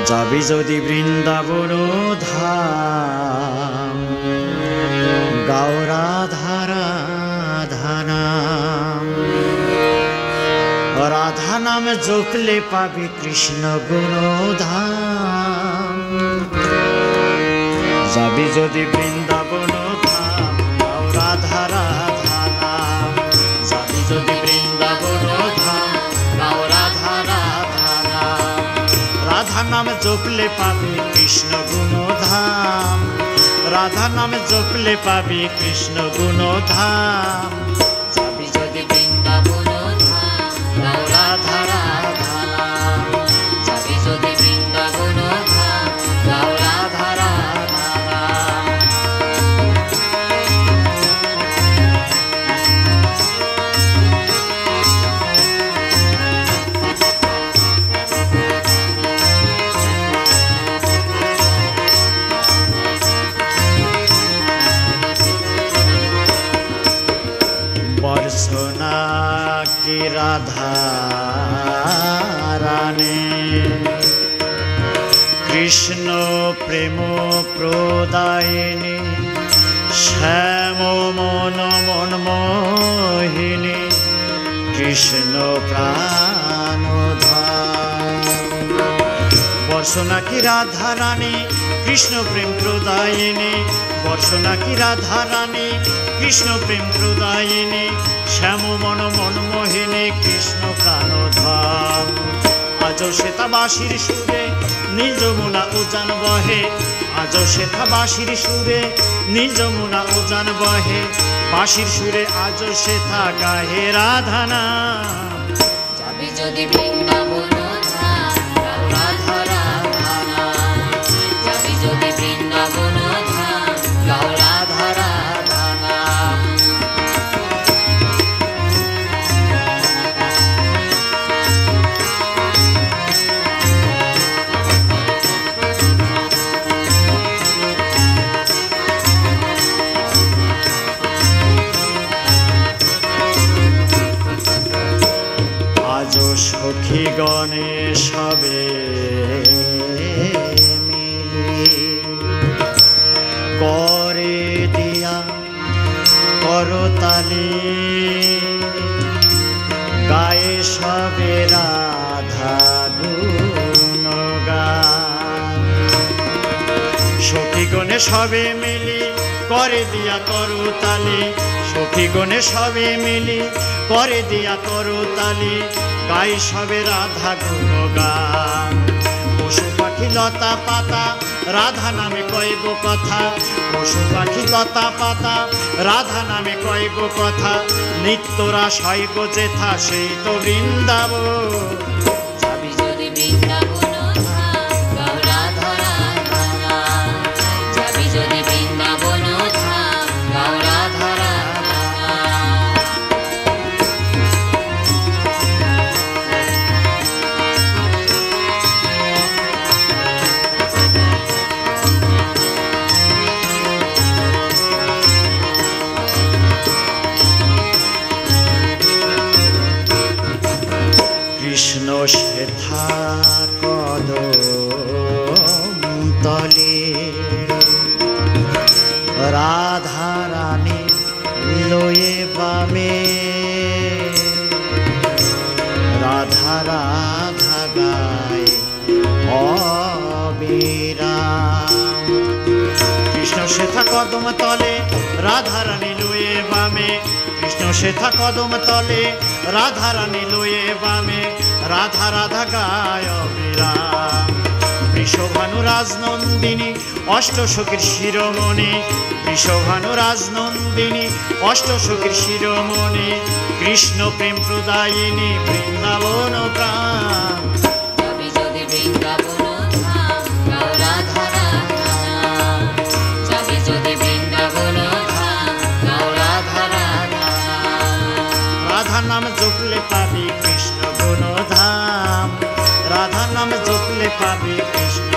যাবি যদি বৃন্দাবন ধাম, গাও রাধা রাধা নাম। রাধা নাম জপলে পাবি কৃষ্ণ গুণধাম। যাবি যদি বৃন্দাবন ধাম, গাও রাধা রাধা নাম। যাবি যদি বৃন্দাবন ধাম, গাও রাধা রাধা নাম। রাধা নাম জপলে পাবি কৃষ্ণ গুণধাম। রাধা নাম জপলে পাবি কৃষ্ণ গুণধাম। যাবি যদি বৃন্দাবন ধাম, গাও রাধা রাধা নাম। যাবি যদি বৃন্দাবন ধাম, গাও রাধা রাধা নাম। বর্ষনা কি রাধা রানী, কৃষ্ণ প্রেম প্রদায়িনী। শ্যাম মন মনমোহিনী, কৃষ্ণ প্রাণধাম। বর্ষনা কি রাধা রানী, কৃষ্ণ প্রেম প্রদায়িনী। বর্ষনা কি রাধা রানী, কৃষ্ণ প্রেম প্রদায়িনী। শ্যাম মন মনমোহিনী, কৃষ্ণ প্রাণধাম। আজও শ্বেতা বাঁশির সুরে নীল যমুনা উজান বহে। আজও শ্বেতা বাঁশির সুরে নীল যমুনা উজান বহে। বাঁশির সুরে আজও শ্বেতা গাহে রাধা নাম। যাবি যদি বৃন্দাবন ধাম, গাও রাধা রাধা নাম। যাবি যদি বৃন্দাবন ধাম, গাও রাধা রাধা নাম। আজও সখী গণে সবে মিলি, করে দিয়া করতালি। গায়ে সবে রাধা গুণগান। সখী গণে সবে মিলি, করে দিয়া করতালি। সখী গণে সবে মিলি, করে দিয়া করতালি। গাই সবে রাধা গুণগান। পশু পাখি লতা পাতা রাধা নামে কইব কথা। পশু পাখি লতা পাতা রাধা নামে কইব কথা। নিত্যরা শৈব যেথা সেই তো বৃন্দাবন। যাবি যদি বৃন্দাবন ধাম, গাও রাধা রাধা নাম। যাবি যদি বৃন্দাবন ধাম, গাও রাধা রাধা নাম। কৃষ্ণ শ্বেতা কদম তলে, রাধা রানী লয়ে বামে। রাধা রাধা গায় অবিরাম। কৃষ্ণ শ্বেতা কদম তলে, রাধা রানী লয়ে বামে। কৃষ্ণ শ্বেতা কদম তলে, রাধা রানী লয়ে বামে। রাধা রাধা গায় অবিরাম। বৃষভানু রাজনন্দিনী অষ্টসখীর শিরোমণি। বৃষভানু রাজনন্দিনী অষ্টসখীর শিরোমণি। কৃষ্ণ প্রেম প্রদায়িনী, বৃন্দাবন প্রাণ। যাবি যদি বৃন্দাবন ধাম, গাও রাধা রাধা নাম। যাবি যদি বৃন্দাবন ধাম, গাও রাধা রাধা নাম। রাধা নাম জপলে পাবি কৃষ্ণ গুণধাম। রাধা নাম জপলে পাবি কৃষ্ণ